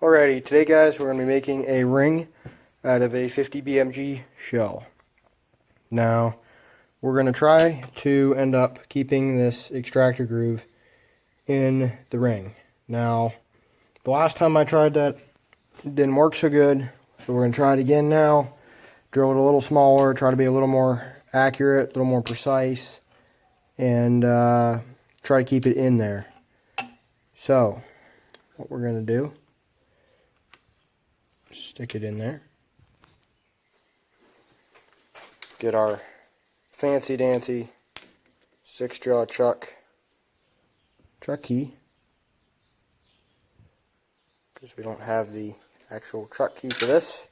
Alrighty, today guys we're going to be making a ring out of a 50 BMG shell. Now we're going to try to end up keeping this extractor groove in the ring. Now the last time I tried that it didn't work so good, so we're going to try it again now. Drill it a little smaller, try to be a little more accurate, a little more precise, and try to keep it in there. So what we're going to do, stick it in there. Get our fancy dancy 6-jaw chuck key, because we don't have the actual chuck key for this.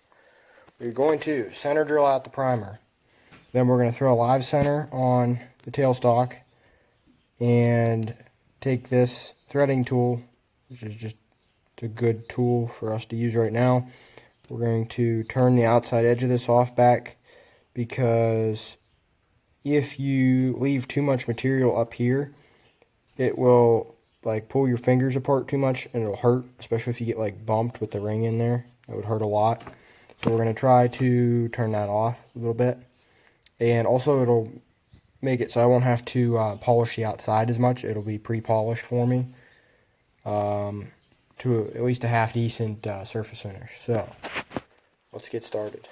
We're going to center drill out the primer. Then we're going to throw a live center on the tailstock and take this threading tool, which is just a good tool for us to use right now. We're going to turn the outside edge of this off back, because if you leave too much material up here, it will like pull your fingers apart too much and it'll hurt, especially if you get like bumped with the ring in there. That would hurt a lot. So we're going to try to turn that off a little bit. And also it'll make it so I won't have to polish the outside as much. It'll be pre-polished for me to at least a half decent surface finish. So let's get started.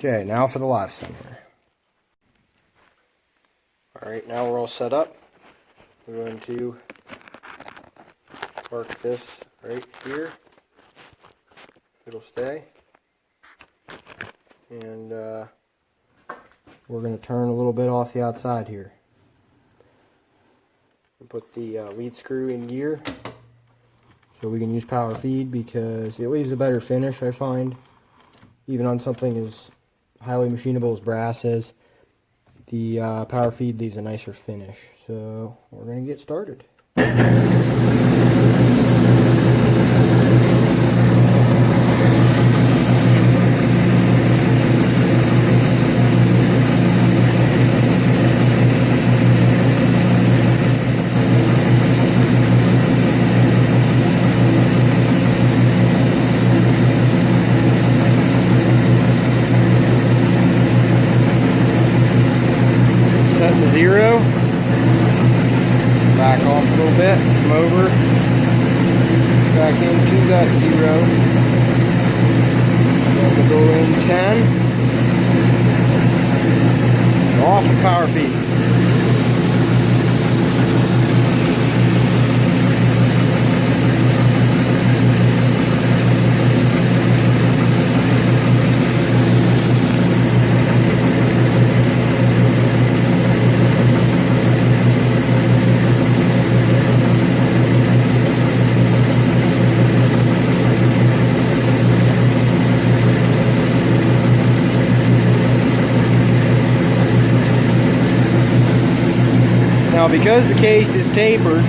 Okay, now for the live center. Alright, now we're all set up. We're going to mark this right here. It'll stay. And we're going to turn a little bit off the outside here. And put the lead screw in gear so we can use power feed, because it leaves a better finish, I find. Even on something as highly machinable as brass is, the power feed leaves a nicer finish. So we're going to get started. Setting to 0, back off a little bit, come over, back into that 0, then we'll go in 10, off of power feed. Now, because the case is tapered,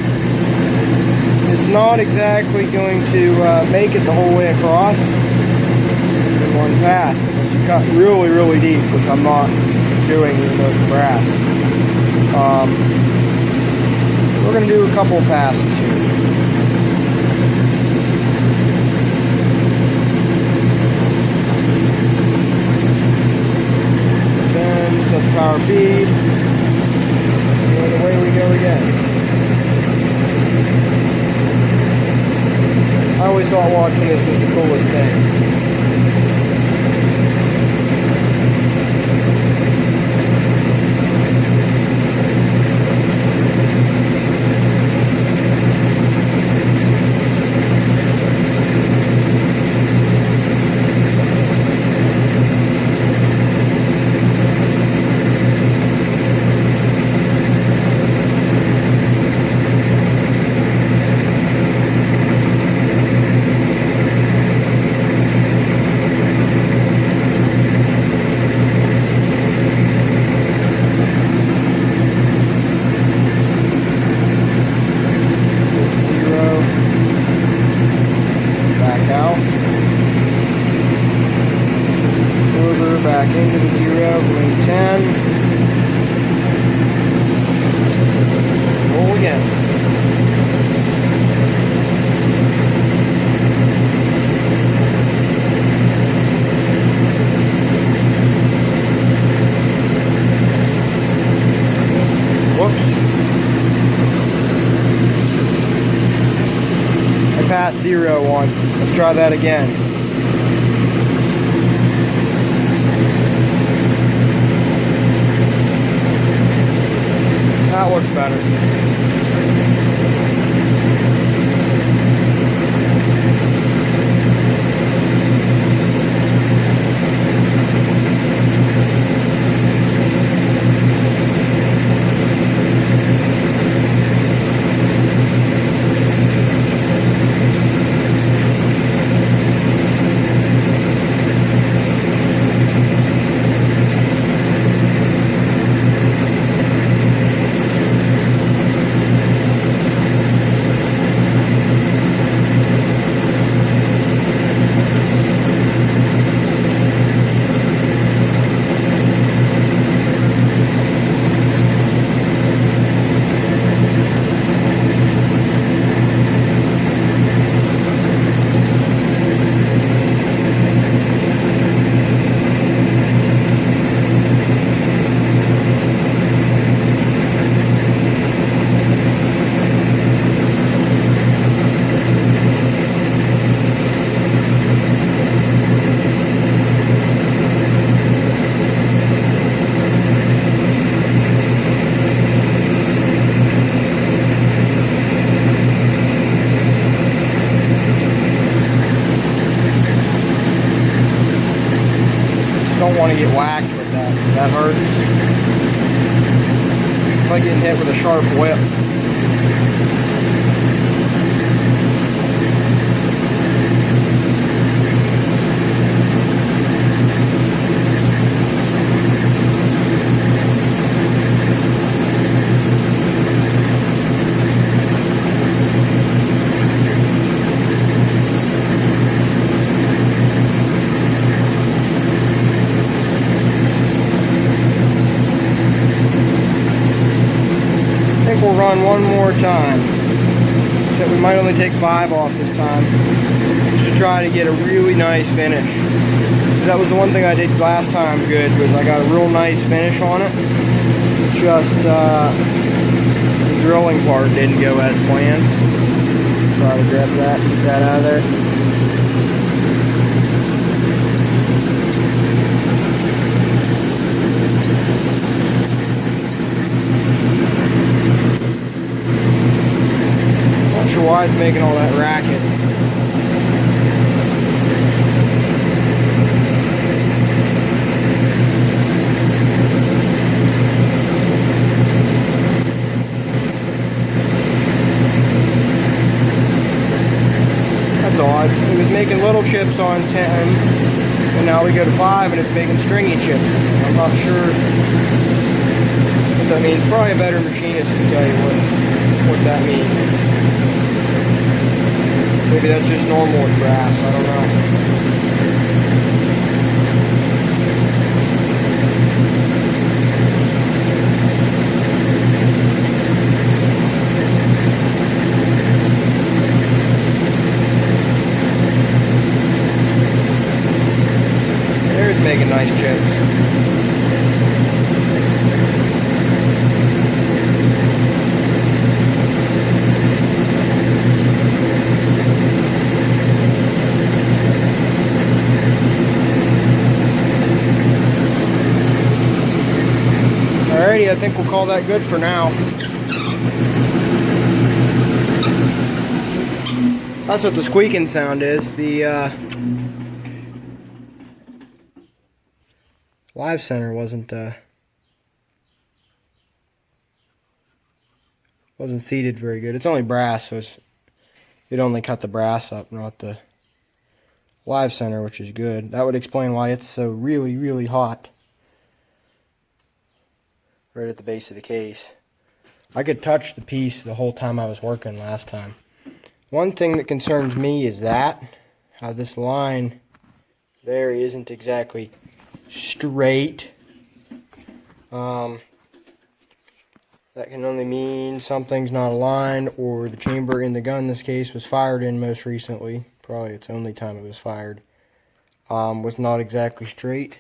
it's not exactly going to make it the whole way across in one pass, unless you cut really, really deep, which I'm not doing even though it's brass. We're going to do a couple of passes here. Then set the power feed. And away we go again. I always thought watching this was the coolest thing. past 0 once. Let's try that again. That looks better. Don't want to get whacked with that. That hurts. It's like getting hit with a sharp whip. We'll run one more time. So we might only take 5 off this time, just to try to get a really nice finish. That was the one thing I did last time good, was I got a real nice finish on it. Just the drilling part didn't go as planned. Try to grab that, get that out of there. Not sure why it's making all that racket. That's odd. It was making little chips on 10, and now we go to 5 and it's making stringy chips. I'm not sure what that means. Probably a better machinist can tell you what that means. Maybe that's just normal with brass, I don't know. There's making nice chips. Alrighty, I think we'll call that good for now. That's what the squeaking sound is. The live center wasn't seated very good. It's only brass, so it only cut the brass up, not the live center, which is good. That would explain why it's so really, really hot right at the base of the case. I could touch the piece the whole time I was working last time. One thing that concerns me is how this line there isn't exactly straight. That can only mean something's not aligned, or the chamber in the gun in this case was fired in most recently. Probably its only time it was fired. Was not exactly straight.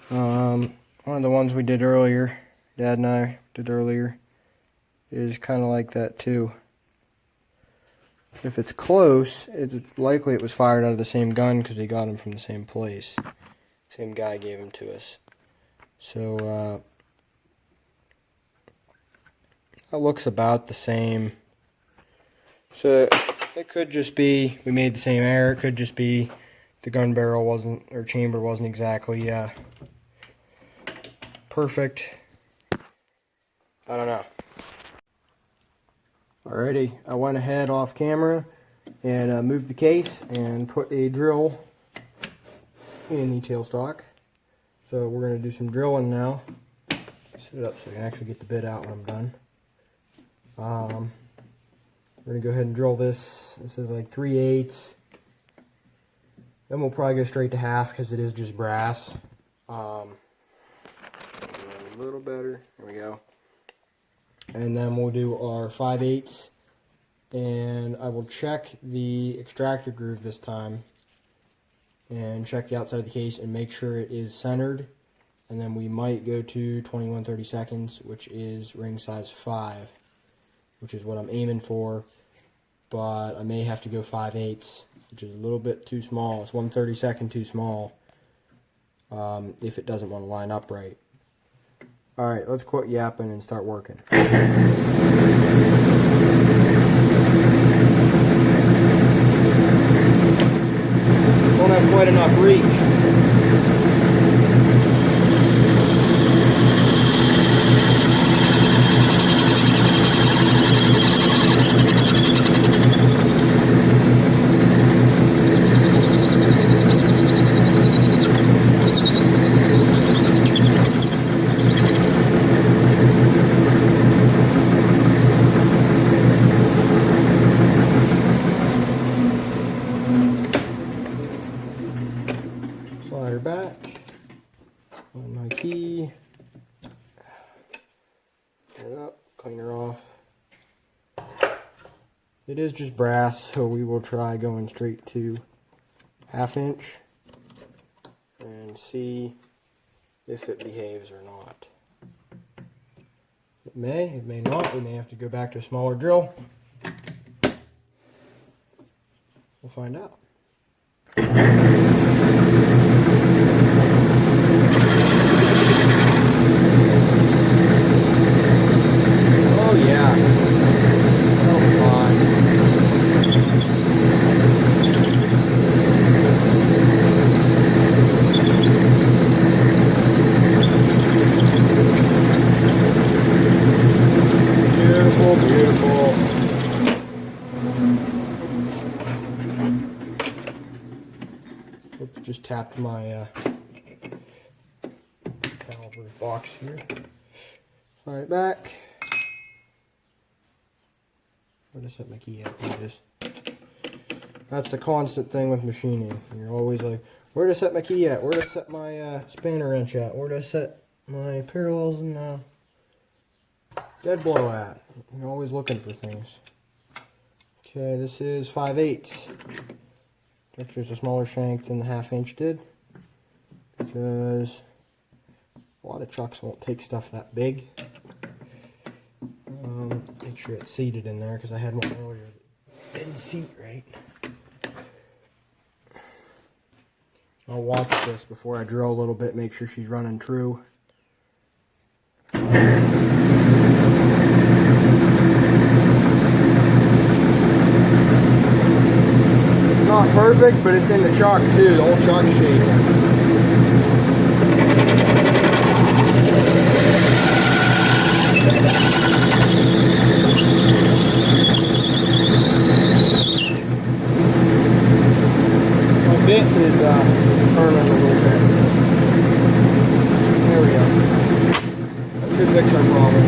One of the ones we did earlier, Dad and I did earlier, is kind of like that too. If it's close, it's likely it was fired out of the same gun because we got them from the same place. Same guy gave them to us. So that looks about the same. So it could just be we made the same error. It could just be the gun barrel wasn't, or chamber wasn't exactly perfect. I don't know. Alrighty, I went ahead off camera and moved the case and put a drill in the tailstock. So we're going to do some drilling now. Set it up so I can actually get the bit out when I'm done. We're going to go ahead and drill this. This is like 3/8. Then we'll probably go straight to half because it is just brass. A little better. There we go. And then we'll do our 5/8, and I will check the extractor groove this time and check the outside of the case and make sure it is centered, and then we might go to 21/32, which is ring size 5, which is what I'm aiming for, but I may have to go 5/8, which is a little bit too small. It's 1/32 too small if it doesn't want to line up right. Alright, let's quit yapping and start working. Don't have quite enough reach. Slide her back on my key. Get it up, clean her off. It is just brass, so we will try going straight to 1/2 inch and see if it behaves or not. It may not. We may have to go back to a smaller drill. We'll find out. Oh yeah, that'll be fine. Beautiful, beautiful. Oops, just tapped my caliper box here. Slide it back. Where to set my key at? There it is. That's the constant thing with machining. You're always like, where to set my key at? Where to set my spanner wrench at? Where to set my parallels and dead blow at? You're always looking for things. Okay, this is 5/8. There's a smaller shank than the 1/2 inch did, because a lot of trucks won't take stuff that big. Make sure it's seated in there, because I had one earlier that didn't seat right. I'll watch this before I drill a little bit, make sure she's running true. Not perfect, but it's in the chuck too, the whole chuck shape. My bit is turning a little bit. There we go. That should fix our problem.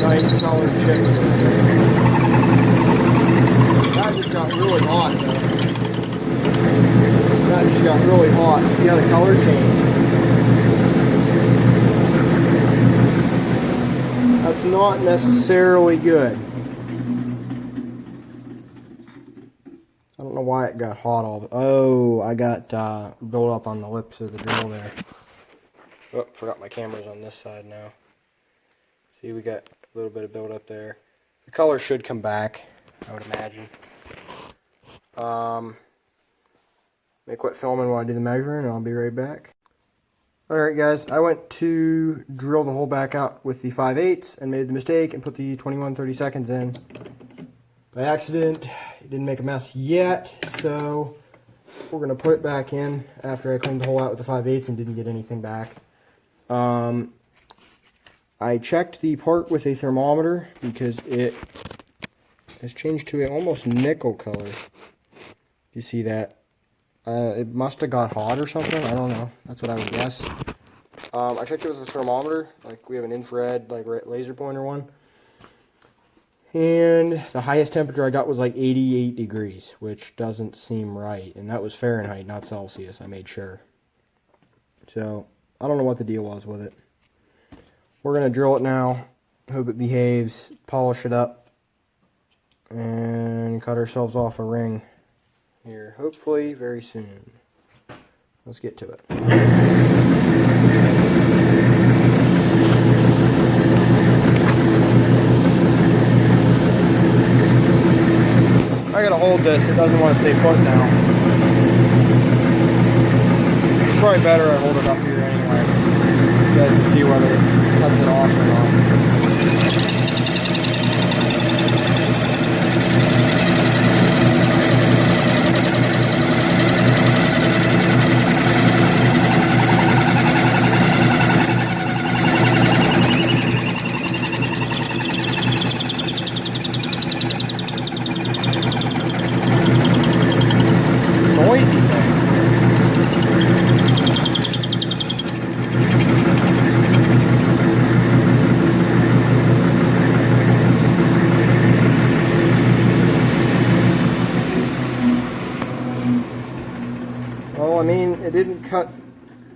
Nice colored chips. That just got really hot though. That just got really hot. See how the color changed? That's That's not necessarily good. I don't know why it got hot all the... Oh, I got built up on the lips of the drill there. Oh, forgot my camera's on this side now. See, we got a little bit of build up there. The color should come back, I would imagine. May quit filming while I do the measuring, and I'll be right back. Alright guys, I went to drill the hole back out with the 5/8 and made the mistake and put the 21/32 in. By accident, it didn't make a mess yet, so we're going to put it back in after I cleaned the hole out with the 5/8 and didn't get anything back. I checked the part with a thermometer because it has changed to an almost nickel color. You see that? It must have got hot or something. I don't know. That's what I would guess. I checked it with a thermometer. Like, we have an infrared, like, laser pointer one. And the highest temperature I got was like 88 degrees, which doesn't seem right. And that was Fahrenheit, not Celsius. I made sure. So, I don't know what the deal was with it. We're going to drill it now. Hope it behaves. Polish it up. And cut ourselves off a ring here, hopefully very soon. Let's get to it. I gotta hold this, it doesn't want to stay put now. It's probably better I hold it up here anyway. You guys can see whether it cuts it off or not. Noisy thing. Well, I mean, it didn't cut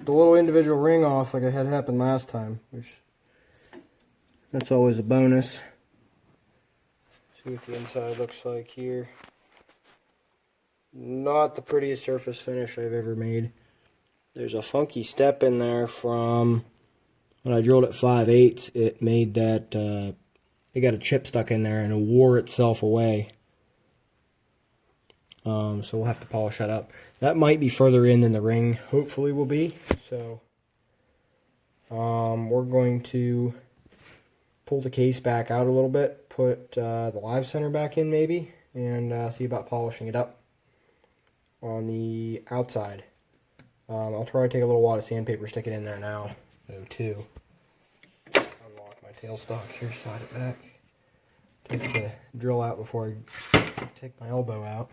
the little individual ring off like it had happened last time, which that's always a bonus. See what the inside looks like here. Not the prettiest surface finish I've ever made. There's a funky step in there from when I drilled at 5/8. It made that, it got a chip stuck in there and it wore itself away. So we'll have to polish that up. That might be further in than the ring hopefully will be. So we're going to pull the case back out a little bit, put the live center back in maybe, and see about polishing it up on the outside. I'll try to take a little wad of sandpaper, stick it in there now, though, too. Unlock my tailstock here, slide it back. Take the drill out before I take my elbow out.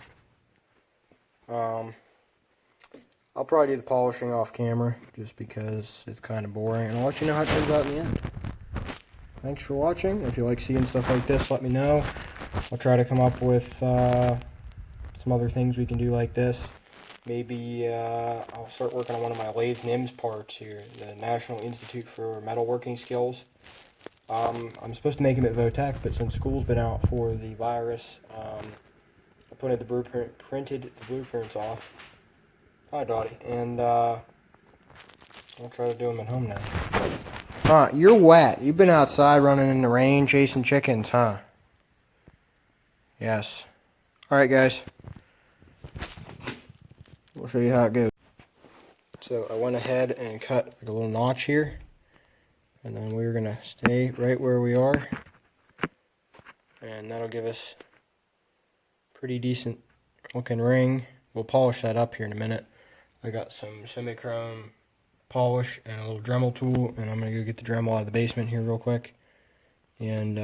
I'll probably do the polishing off camera, just because it's kind of boring, and I'll let you know how it turns out in the end. Thanks for watching. If you like seeing stuff like this, let me know. I'll try to come up with some other things we can do like this. Maybe I'll start working on one of my lathe NIMS parts here, the National Institute for Metalworking Skills. I'm supposed to make them at Votech, but since school's been out for the virus, I printed the blueprints off. Hi, Dottie. And I'll try to do them at home now. You're wet. You've been outside running in the rain, chasing chickens, huh? Yes. Alright, guys. We'll show you how it goes. So I went ahead and cut like a little notch here, and then we're gonna stay right where we are, and that'll give us pretty decent looking ring. We'll polish that up here in a minute. I got some semi-chrome polish and a little Dremel tool, and I'm gonna go get the Dremel out of the basement here real quick. And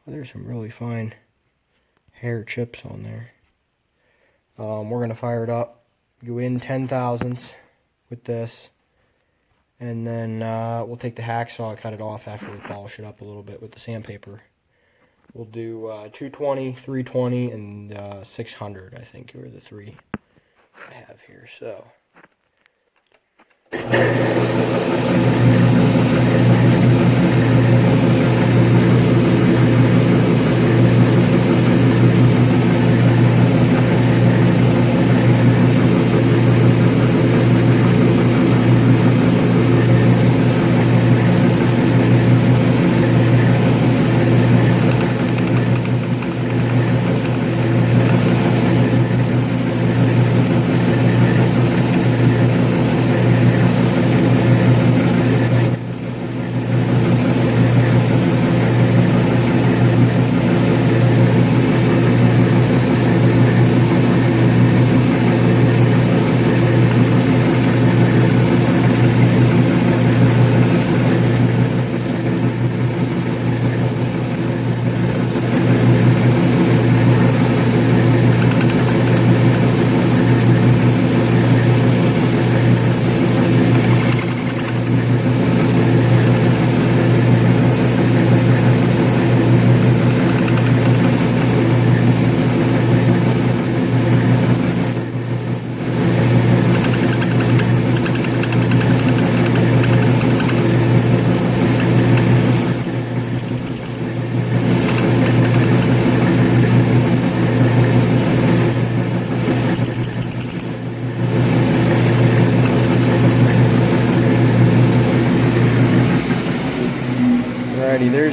there's some really fine hair chips on there. We're going to fire it up, go in 10,000ths with this, and then we'll take the hacksaw, cut it off after we polish it up a little bit with the sandpaper. We'll do 220, 320, and 600, I think, are the three I have here. So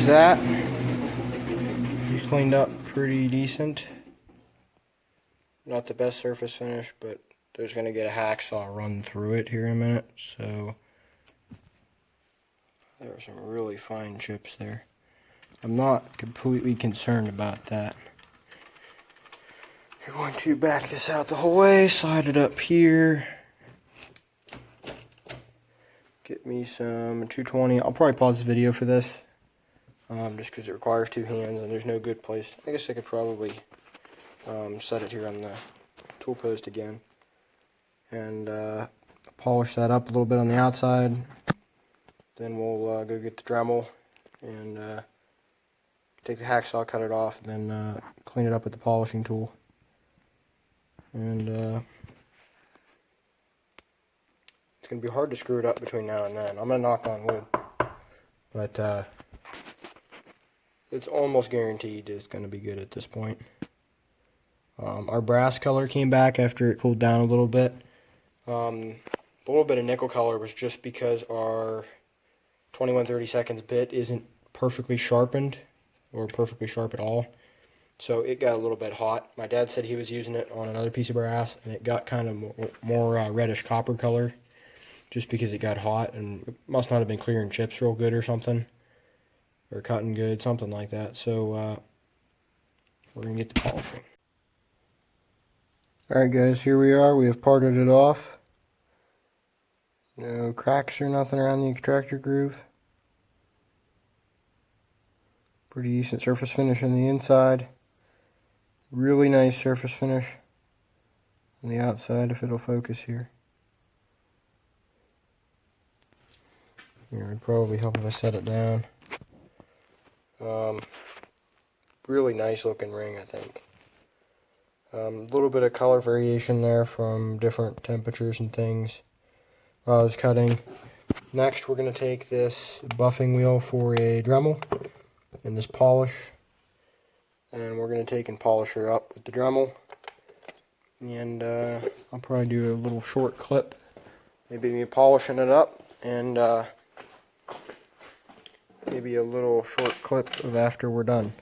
there's that. She's cleaned up pretty decent. Not the best surface finish, but there's going to get a hacksaw run through it here in a minute. So there are some really fine chips there. I'm not completely concerned about that. We're going to back this out the whole way, slide it up here. Get me some 220. I'll probably pause the video for this, just because it requires two hands and there's no good place. I guess I could probably set it here on the tool post again and polish that up a little bit on the outside. Then we'll go get the Dremel and take the hacksaw, cut it off, and then clean it up with the polishing tool. And it's going to be hard to screw it up between now and then. I'm going to knock on wood, but it's almost guaranteed it's going to be good at this point. Our brass color came back after it cooled down a little bit. A little bit of nickel color was just because our 21/32 bit isn't perfectly sharpened, or perfectly sharp at all. So it got a little bit hot. My dad said he was using it on another piece of brass, and it got kind of more reddish copper color, just because it got hot, and it must not have been clearing chips real good or something, or cutting good, something like that. So we're going to get the polishing. Alright guys, here we are. We have parted it off. No cracks or nothing around the extractor groove. Pretty decent surface finish on the inside. Really nice surface finish on the outside, if it'll focus here. It would probably help if I set it down. Really nice looking ring, I think. A little bit of color variation there from different temperatures and things while I was cutting. Next, we're going to take this buffing wheel for a Dremel and this polish, and we're going to take and polish her up with the Dremel. And I'll probably do a little short clip, maybe me polishing it up, and maybe a little short clip of after we're done.